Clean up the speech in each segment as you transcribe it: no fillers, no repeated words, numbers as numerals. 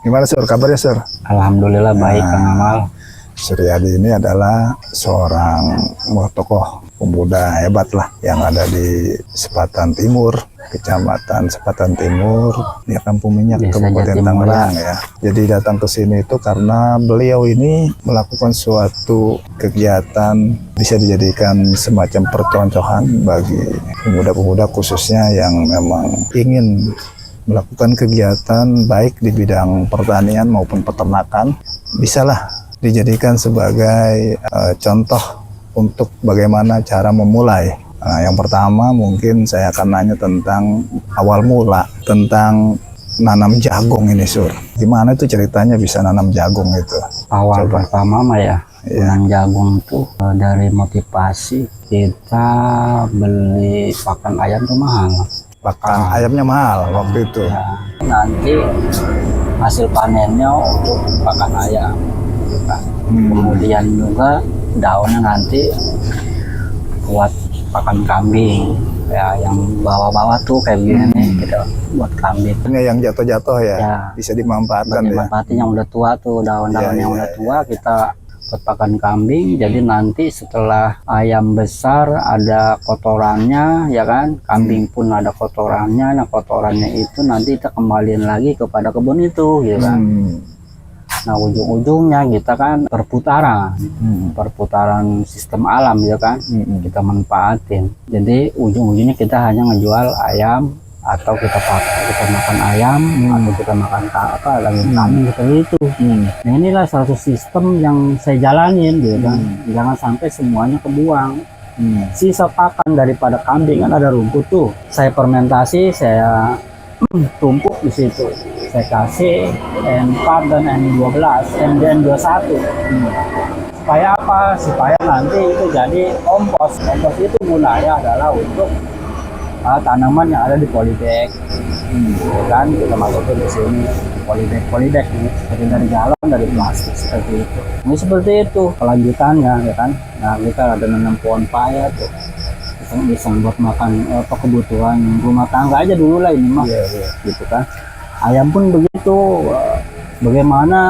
Gimana Sur, kabarnya Sur? Alhamdulillah baik Kang Amal. Suryadi ini adalah seorang tokoh pemuda hebat lah yang ada di Sepatan Timur, Kecamatan Sepatan Timur, di Kampung Minyak, Desa Kabupaten Jatimulya. Tangerang ya. Jadi datang ke sini itu karena beliau ini melakukan suatu kegiatan bisa dijadikan semacam percontohan bagi pemuda-pemuda khususnya yang memang ingin melakukan kegiatan baik di bidang pertanian maupun peternakan, bisalah dijadikan sebagai contoh untuk bagaimana cara memulai. Nah, yang pertama mungkin saya akan nanya tentang awal mula, tentang nanam jagung ini Sur. Gimana itu ceritanya bisa nanam jagung itu? Awal Coba. pertama mah ya, nanam jagung tuh dari motivasi kita beli pakan ayam tuh mahal. Pakan ayamnya mahal waktu itu. Ya, nanti hasil panennya untuk pakan ayam. Kemudian juga daunnya nanti buat pakan kambing ya, yang bawah-bawah tuh kayak gini nih gitu, buat kambing. Ini yang jatuh-jatuh ya, Ya, bisa dimanfaatkan ya. manfaatin yang udah tua tuh, daun-daun Ya, yang ya, udah tua kita buat pakan kambing. Jadi nanti setelah ayam besar ada kotorannya ya kan, kambing pun ada kotorannya. Nah kotorannya itu nanti kita kembaliin lagi kepada kebun itu gitu kan. Nah ujung-ujungnya kita kan perputaran sistem alam ya kan, kita manfaatin. Jadi ujung-ujungnya kita hanya ngejual ayam, atau kita makan ayam, atau kita makan kambing seperti itu. Nah inilah satu sistem yang saya jalanin gitu kan. Jangan sampai semuanya kebuang. Sisa pakan daripada kambing kan ada rumput tuh, saya fermentasi, saya tumpuk di situ. Saya kasih N4 dan N12, NDN21. Supaya apa? Supaya nanti itu jadi kompos. Kompos itu gunanya adalah untuk tanaman yang ada di polybag. Kan kita masukin ke sini polybag nih, seperti dari galon, dari plastik seperti itu. Ini seperti itu kelanjutannya ya kan. Nah kita ada nanam pohon paya tuh, bisa buat makan kebutuhan rumah tangga aja dulu lah ini mah. Gitu kan. Ayam pun begitu, bagaimana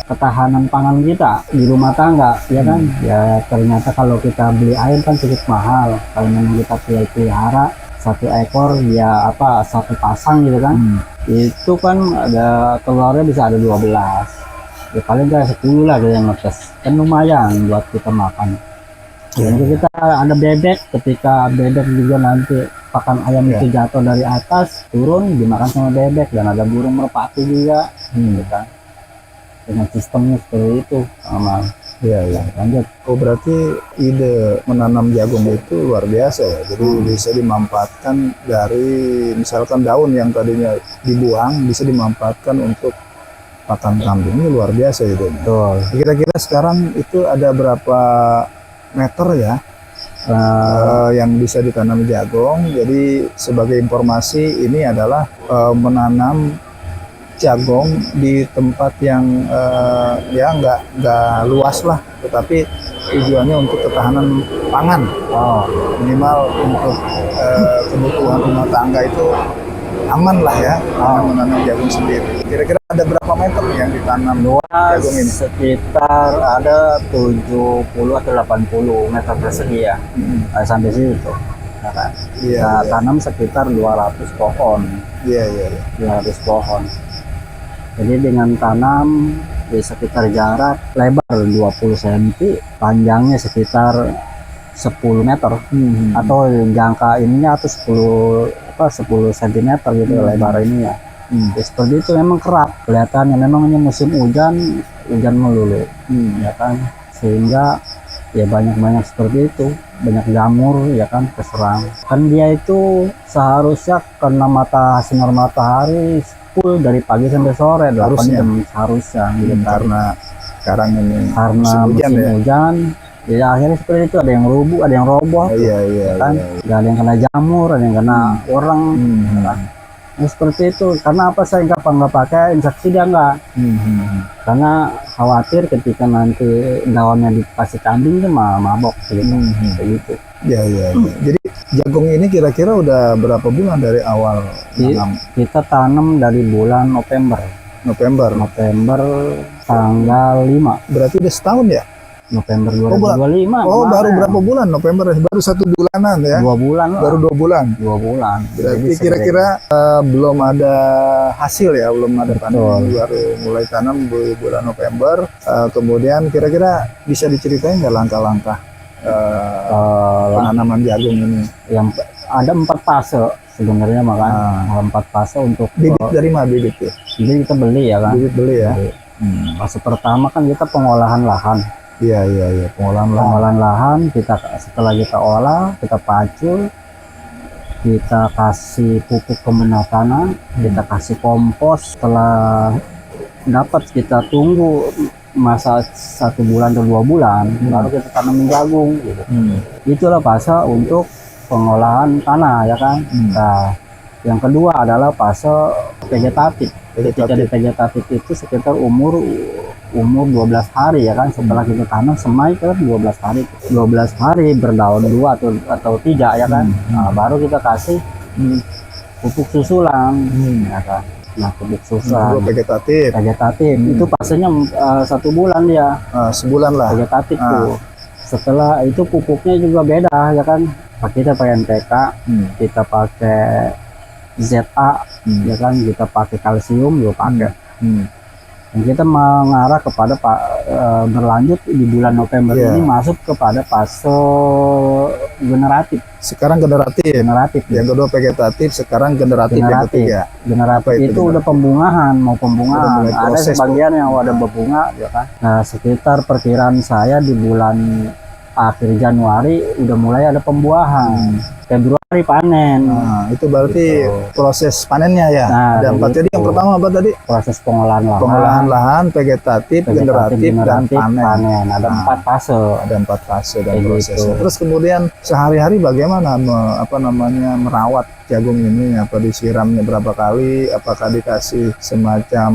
ketahanan pangan kita di rumah tangga ya kan. Ya ternyata kalau kita beli ayam kan cukup mahal. Kalau memang kita pelihara satu ekor ya satu pasang gitu kan, itu kan ada telurnya bisa ada 12 ya, paling kayak 10 lah yang ngetes, kan lumayan buat kita makan. Jadi kita ada bebek, ketika bebek juga nanti pakan ayam itu jatuh dari atas turun dimakan sama bebek, dan ada burung merpati juga gitu kan. Dengan sistemnya seperti itu sama. Iya. Lanjut. Oh berarti ide menanam jagung itu luar biasa ya. Jadi bisa dimanfaatkan dari misalkan daun yang tadinya dibuang bisa dimanfaatkan untuk pakan kambing. Ini luar biasa itu. Betul. Kira-kira sekarang itu ada berapa meter ya yang bisa ditanam jagung? Jadi sebagai informasi ini adalah menanam jagung di tempat yang ya nggak luas lah, tetapi tujuannya untuk ketahanan pangan. Minimal untuk kebutuhan rumah tangga itu aman lah ya, menanam jagung sendiri. Kira-kira ada berapa meter yang ditanam jagung ini? Sekitar ada 70 atau 80 meter persegi ya, sampai situ. Kita tanam sekitar 200 pohon. 200 pohon. Jadi dengan tanam di sekitar jarak lebar 20 cm, panjangnya sekitar 10 meter, atau jangka ininya atau 10 cm gitu lebar ini ya. Ya seperti itu, memang kerap kelihatannya, memang ini musim hujan melulu ya kan, sehingga ya banyak seperti itu, banyak jamur ya kan keserang. Kan dia itu seharusnya kena sinar matahari full dari pagi sampai sore 8 jam seharusnya gitu. Karena sekarang ini musim hujan ya akhirnya seperti itu, ada yang rubuh, ada yang roboh kan. Ada yang kena jamur, ada yang kena orang kan. Nah, seperti itu. Karena apa saya nggak pakai insektisida enggak, karena khawatir ketika nanti daunnya dikasih kambing itu mabok gitu. Begitu. Jadi jagung ini kira-kira udah berapa bulan dari awal tanam? Kita tanam dari bulan November. November. November tanggal 5 Berarti udah setahun ya? November Oh, 2025. Oh, baru kemarin. berapa bulan? November baru 1 bulanan ya? 2 bulan lah. Baru 2 bulan. 2 bulan. Berarti Jadi kira-kira belum ada hasil ya, belum ada panen. Betul. Baru mulai tanam di bulan November. Kemudian kira-kira bisa diceritain nggak langkah-langkah penanaman jagung ini? yang ada 4 fase sebenarnya makanya 4 fase untuk Bibit dari mana bibit ya? jadi kita beli ya kan. Bibit beli ya? Beli. Fase pertama kan kita pengolahan lahan. Iya. Pengolahan lahan. Pengolahan lahan kita setelah kita olah, kita pacul, kita kasih pupuk pembena tanah, kita kasih kompos. Setelah dapat kita tunggu masa 1 bulan atau 2 bulan, baru kita tanamin jagung gitu. Itulah fase untuk pengolahan tanah ya kan. Nah, yang kedua adalah fase vegetatif. Ketika di vegetatif itu sekitar umur 12 hari ya kan, setelah kita tanam semai kan 12 hari 12 hari berdaun 2 atau 3 ya kan. Nah, baru kita kasih pupuk susulan ya kan. Nah, pupuk susulan Vegetatif. itu fasenya 1 bulan dia. Sebulan lah. Vegetatif tuh. Setelah itu pupuknya juga beda ya kan. Kita pakai NPK, kita pakai ZA ya kan, kita pakai kalsium juga pakai. Dan kita mengarah kepada berlanjut di bulan November ini masuk kepada fase generatif. Sekarang generatif. Yang kedua vegetatif, sekarang generatif. Yang ketiga. Generatif itu udah pembungahan, mau pembungahan. Ada sebagian yang udah berbunga ya kan. Nah, sekitar perkiraan saya di bulan akhir Januari udah mulai ada pembuahan. Februari panen. Nah, itu berarti proses panennya ya. Nah, ada 4. Jadi yang pertama apa tadi? Proses pengolahan lahan. Pengolahan lahan, vegetatif, generatif, dan panen. Ada 4 fase. Ada 4 fase dan Kayak prosesnya. gitu. Terus kemudian sehari-hari bagaimana merawat jagung ini? Apa disiramnya berapa kali? Apakah dikasih semacam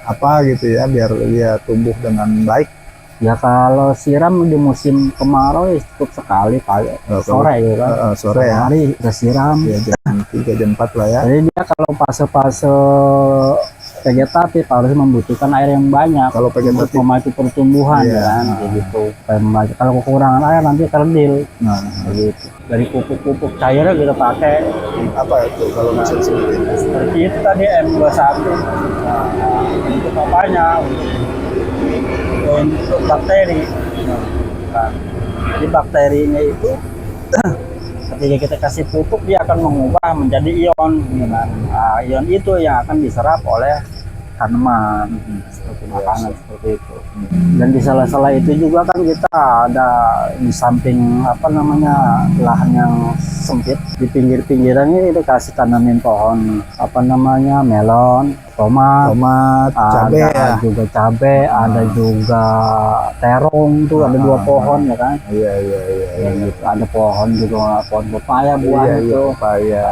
apa gitu ya biar dia tumbuh dengan baik? Ya kalau siram di musim kemarau ya cukup sekali sore gitu kan. Sore ya. Hari kita siram. Ya, jam 3 jam 4 lah ya. Jadi dia kalau fase-fase vegetatif harus membutuhkan air yang banyak Kalau untuk vegetatif memacu pertumbuhan Iya. kan kayak gitu. Kalau kekurangan air nanti kerdil. nah, Gitu. Dari pupuk-pupuk cairnya kita pakai apa itu kalau bisa disebutin? seperti itu tadi M21. Nah, untuk apanya? Untuk bakteri. Nah, jadi bakterinya itu ketika kita kasih pupuk dia akan mengubah menjadi ion. Nah, ion itu yang akan diserap oleh tanaman seperti makanan seperti itu. Dan di sela-sela itu juga kan kita ada di samping lahan yang sempit, di pinggir-pinggirannya itu kasih tanamin pohon melon, tomat, cabai ada ya. juga cabai, ada juga terong tuh, ada 2 pohon ya kan. Iya. Ya, gitu. Ada pohon juga, pohon pepaya buah Iya, itu. pepaya.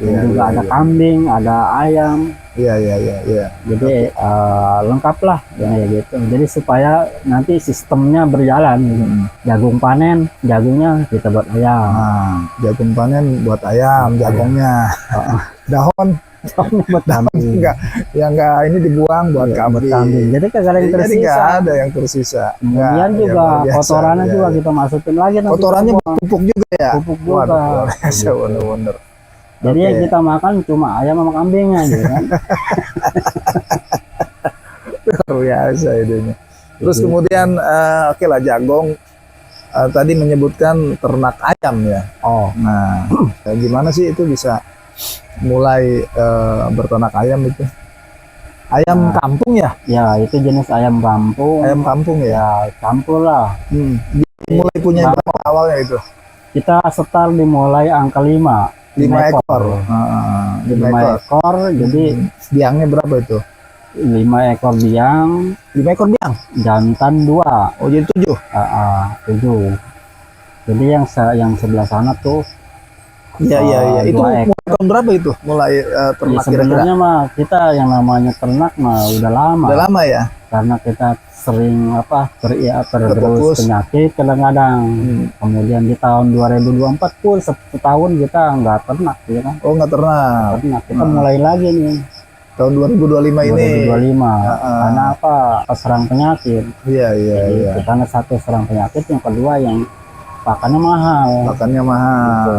Dan juga ada kambing, ada ayam. Iya. Jadi lengkap lah ya gitu. Jadi supaya nanti sistemnya berjalan gitu. Jagung panen, jagungnya kita buat ayam. Nah, jagung panen buat ayam, jagungnya. Daun buat kambing. enggak ini dibuang buat kambing. Jadi kagak ada yang Jadi tersisa. nggak ada yang tersisa. Kemudian Nggak, juga yang luar biasa, kotorannya ya. juga kita masukin lagi. nanti Kotorannya kita buang. pupuk juga ya. Pupuk juga. Waduh, luar biasa, bener-bener. Jadi yang kita makan cuma ayam sama kambingnya gitu kan. Luar biasa idenya. Terus kemudian oke lah jagung. Tadi menyebutkan ternak ayam ya. Oh, Nah, gimana sih itu bisa mulai berternak ayam itu? Ayam kampung ya? ya itu jenis ayam kampung. Ayam kampung ya? Ya campur lah. Mulai punya berapa awalnya itu? Kita start dimulai angka 5. 5 ekor. 5 5 ekor. Jadi biangnya berapa itu? 5 ekor biang, 5 ekor biang? jantan 2. Oh jadi 7? 7. Jadi yang sebelah sana tuh Iya. Itu 2 ekor. mulai tahun berapa itu? Mulai Ya, ternak kira-kira? sebenarnya mah kita yang namanya ternak mah udah lama. Udah lama ya? Karena kita sering tergerus Terfokus. penyakit kadang-kadang. Kemudian di tahun 2024 pun setahun kita nggak ternak ya kan. Oh nggak ternak. Ternak kita mulai lagi nih. tahun 2025 ini. 2025. Karena apa? Serang penyakit. Iya, iya, Jadi, iya. karena satu serang penyakit, yang kedua yang pakannya mahal. Pakannya mahal.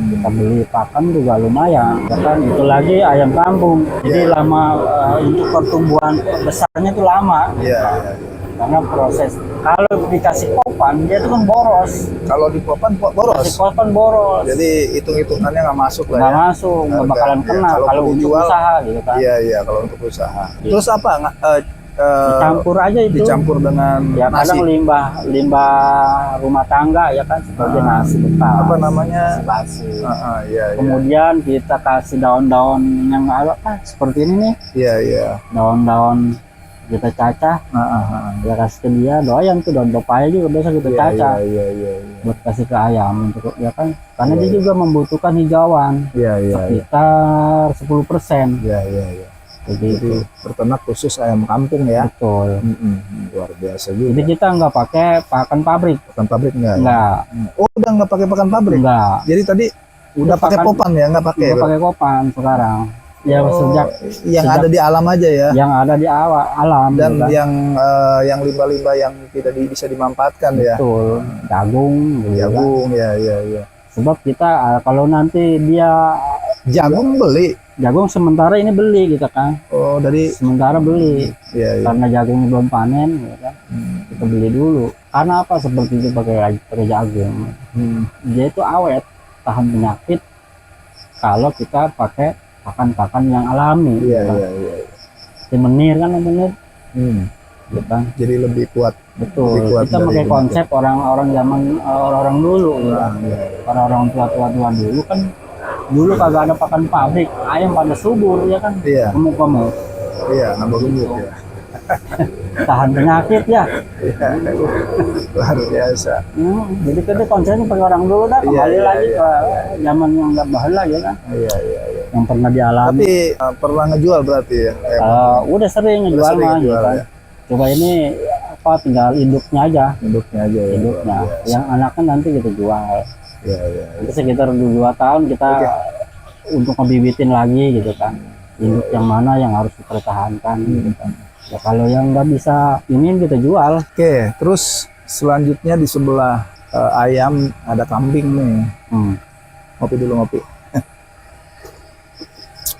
Kita beli pakan juga lumayan. Ya kan, itu lagi ayam kampung. Jadi lama untuk pertumbuhan besarnya itu lama. Iya, iya. Karena proses kalau dikasih kopan dia itu kan boros. Kalau di papan boros. Kasih kopan boros. Jadi hitung-hitungannya nggak masuk lah Nggak ya. masuk, nggak Harga, bakalan iya. kena Kalau kalau untuk dijual, usaha gitu kan. Iya, iya, kalau untuk usaha. Iya. Terus apa? Dicampur aja itu. Dicampur dengan Ya nasi. kadang limbah rumah tangga ya kan, seperti nasi bekas. Apa namanya? Basi. Iya, iya. Kemudian kita kasih daun-daun yang apa seperti ini nih, Iya, iya. daun-daun kita cacah, ya kasih ke dia. Doyan tuh daun pepaya juga biasa kita cacah Iya, iya, iya. buat kasih ke ayam untuk ya kan, karena Iya, dia iya. juga membutuhkan hijauan Iya, iya, iya. sekitar 10%. Iya, iya, iya. Jadi Jadi peternak khusus ayam kampung ya. betul. Luar biasa Jadi juga. kita nggak pakai pakan pabrik, Pakan pabrik enggak? Ya? nggak, Oh, udah nggak pakai pakan pabrik. nggak. Jadi tadi udah pakai pakan- popan ya, nggak pakai. Nggak pakai kopan sekarang. Yang Oh, sejak yang sejak- ada di alam aja ya. yang ada di alam Dan gitu kan. yang limbah-limbah yang tidak bisa dimanfaatkan ya. Betul, jagung gitu kan. Jagung, ya, ya, ya. Sebab kita kalau nanti dia Jagung beli. jagung sementara ini beli gitu kan, Oh, dari sementara beli ya, ya. karena jagungnya belum panen gitu kan. Kita beli dulu. Karena apa seperti itu pakai jagung? Dia itu awet, tahan penyakit kalau kita pakai pakan-pakan yang alami. Iya, gitu kan. iya, iya. Si menir kan menir, gitu kan. Jadi lebih kuat. Betul. Lebih kuat Kita dari pakai penyakit. konsep orang-orang zaman orang-orang dulu, gitu kan. Iya, iya. Orang-orang tua-tua dulu kan, dulu kagak ada pakan pabrik, ayam pada subur ya kan, Iya, gemuk-gemuk, iya, nambah gemuk ya. tahan penyakit ya. Iya. Luar biasa. Jadi kita konsepnya pakai orang dulu dah, Iya, kembali iya, lagi iya, ke zaman yang nggak bahala ya kan, Iya, iya, iya. yang pernah dialami. Tapi pernah ngejual berarti ya? Udah sering ngejual sering mah, ngejual, gitu kan. ya. Coba ini apa tinggal induknya aja, Hidupnya aja ya. induknya. luar biasa. Yang anaknya nanti kita jual. Iya, iya. Itu sekitar 2 tahun kita untuk ngebibitin lagi gitu kan. Induk yang mana yang harus dipertahankan gitu kan. Ya kalau yang nggak bisa ini kita jual. Oke, terus selanjutnya di sebelah ayam ada kambing nih. Ngopi dulu, ngopi.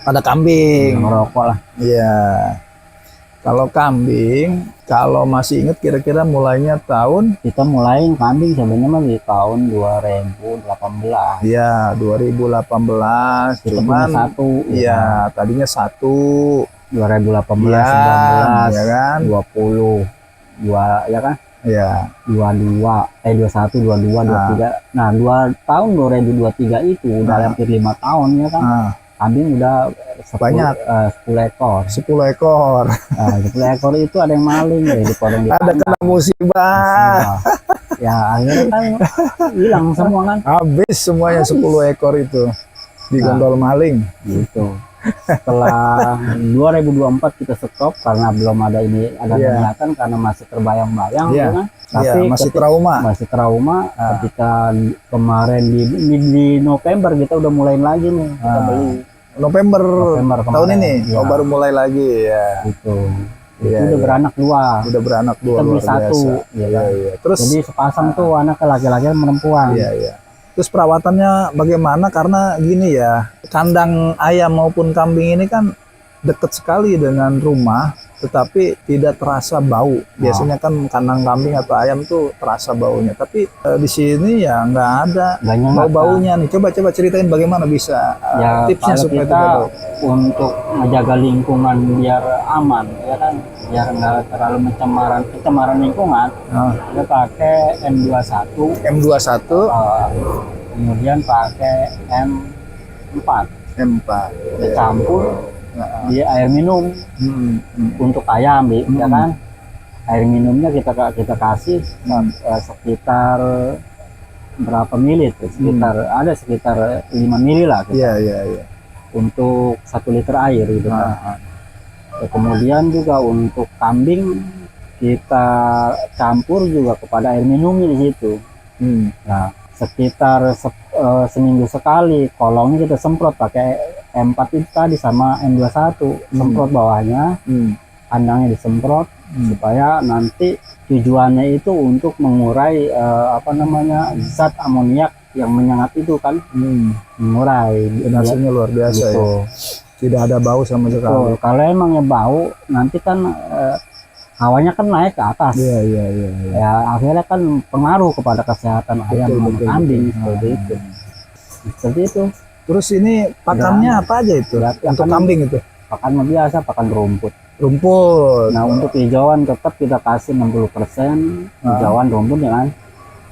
Ada kambing. Ngerokok lah. Iya. Kalau kambing, kalau masih ingat kira-kira mulainya tahun, Kita mulai kambing sebenarnya mah di tahun 2018. ya 2018. Kita punya Cuman, satu. iya tadinya satu, 2018, ya 19, kan? 20, ya kan? Ya, 22, 21, 22, 23. Nah, 2 tahun 2023 itu udah hampir 5 tahun ya kan. nah, Kambing udah 10, Banyak. 10 ekor. 10 ekor. Nah, 10 ekor itu ada yang maling ya, dipotong di Ada kena musibah. Ya akhirnya kan hilang semua kan Habis semuanya 10 ekor itu. Digondol maling. gitu. Setelah 2024 kita stop karena belum ada Iya. niatan, karena masih terbayang-bayang Iya. gitu kan. Iya, masih trauma. masih trauma. Ketika kemarin di November kita udah mulain lagi nih, kita beli November kemarin. tahun ini. Ya, Oh, baru mulai lagi ya. gitu. Iya, Itu udah iya. beranak 2. Udah beranak 2 Kita beli luar 1 biasa. ya Iya, kan? iya. Terus Jadi sepasang tuh anak laki-laki dan perempuan. iya, iya. Terus perawatannya bagaimana? Karena gini ya, kandang ayam maupun kambing ini kan dekat sekali dengan rumah, tetapi tidak terasa bau. Biasanya kan kandang kambing atau ayam tuh terasa baunya, tapi di sini ya nggak ada Banyak nggak bau-baunya nih. Coba ceritain bagaimana bisa Ya tipsnya kalau supaya kita tidak bau. untuk menjaga lingkungan biar aman ya kan, biar nggak terlalu pencemaran lingkungan, Nah, kita pakai M21, M21, kemudian pakai M4, M4. kita campur di air minum untuk ayam ya kan. Air minumnya kita kasih sekitar berapa mili tuh? Sekitar 5 mili lah kita, Iya, iya, iya. untuk 1 liter air gitu kan. Ya, kemudian juga untuk kambing kita campur juga kepada air minumnya di situ. Nah, sekitar seminggu sekali kolongnya kita semprot pakai M4 itu tadi sama M21 semprot bawahnya, kandangnya disemprot supaya nanti tujuannya itu untuk mengurai zat amoniak yang menyengat itu kan, mengurai. Dan hasilnya luar biasa gitu. ya. Tidak ada bau sama sekali. Betul. Kalau emangnya bau nanti kan hawanya kan naik ke atas. Iya. Ya akhirnya kan pengaruh kepada kesehatan ayam sama kambing seperti itu. Seperti itu. Terus ini pakannya apa aja itu? Ya, untuk pakan- kambing itu? Pakan biasa, pakan rumput. Rumput. Nah untuk hijauan tetap kita kasih 60% hijauan rumput ya kan,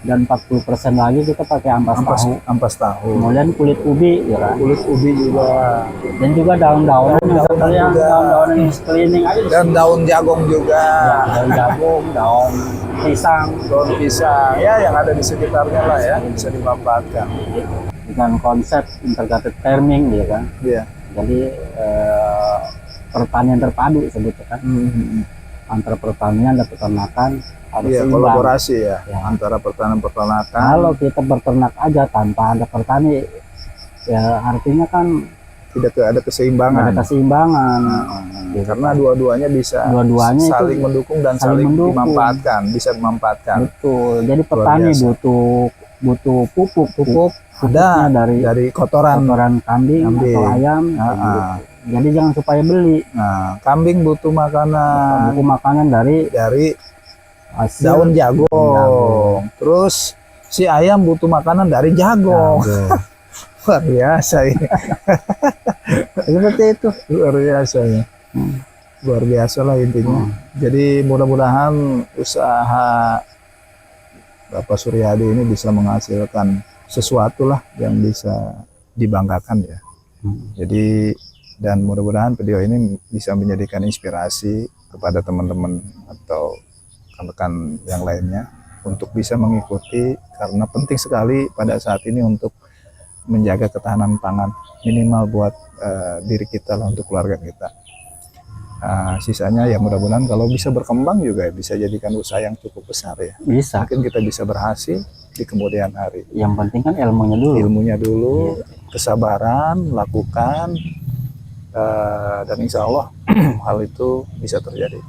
dan 40% lagi kita pakai ampas tahu. Ampas tahu. Kemudian kulit ubi ya kan, Kulit ubi juga. dan juga daun-daunan yang seperti yang juga. daun-daunan yang sekeliling aja. Dan daun jagung juga. Ya, daun jagung, daun pisang, Daun pisang. Ya yang ada di sekitarnya lah ya. Bisa dimanfaatkan. dengan konsep integrated farming ya kan. Iya. Jadi pertanian terpadu sebutnya kan, antara pertanian dan peternakan harus Iya, seimbang. kolaborasi ya, Ya. antara pertanian peternakan. Kalau kita berternak aja tanpa ada petani, ya artinya kan tidak ada nggak keseimbangan. ada keseimbangan. Gitu. Karena dua-duanya bisa Dua-duanya itu saling mendukung dan saling saling mendukung. dimanfaatkan, bisa dimanfaatkan. Betul. Jadi petani biasa. butuh pupuknya Ada dari dari kotoran. kambing atau ayam. kayak Ah, gitu. Jadi jangan supaya beli. Nah, kambing butuh makanan Buku makanan dari dari hasil daun jagung. Terus si ayam butuh makanan dari jagung. Luar biasa ini. Seperti itu. Luar biasa ya. Luar biasa lah intinya. Jadi mudah-mudahan usaha Bapak Suryadi ini bisa menghasilkan sesuatu lah yang bisa dibanggakan ya. Jadi dan mudah-mudahan video ini bisa menjadikan inspirasi kepada teman-teman atau rekan-rekan yang lainnya untuk bisa mengikuti, karena penting sekali pada saat ini untuk menjaga ketahanan pangan minimal buat diri kita lah, untuk keluarga kita. Sisanya ya mudah-mudahan kalau bisa berkembang juga bisa jadikan usaha yang cukup besar ya. Bisa. Mungkin kita bisa berhasil di kemudian hari. Yang penting kan ilmunya dulu. Ilmunya dulu, kesabaran, lakukan, dan insya Allah hal itu bisa terjadi.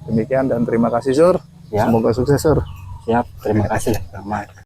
Demikian dan terima kasih Sur. Ya. Semoga sukses Sur. Siap. Terima kasih. Selamat.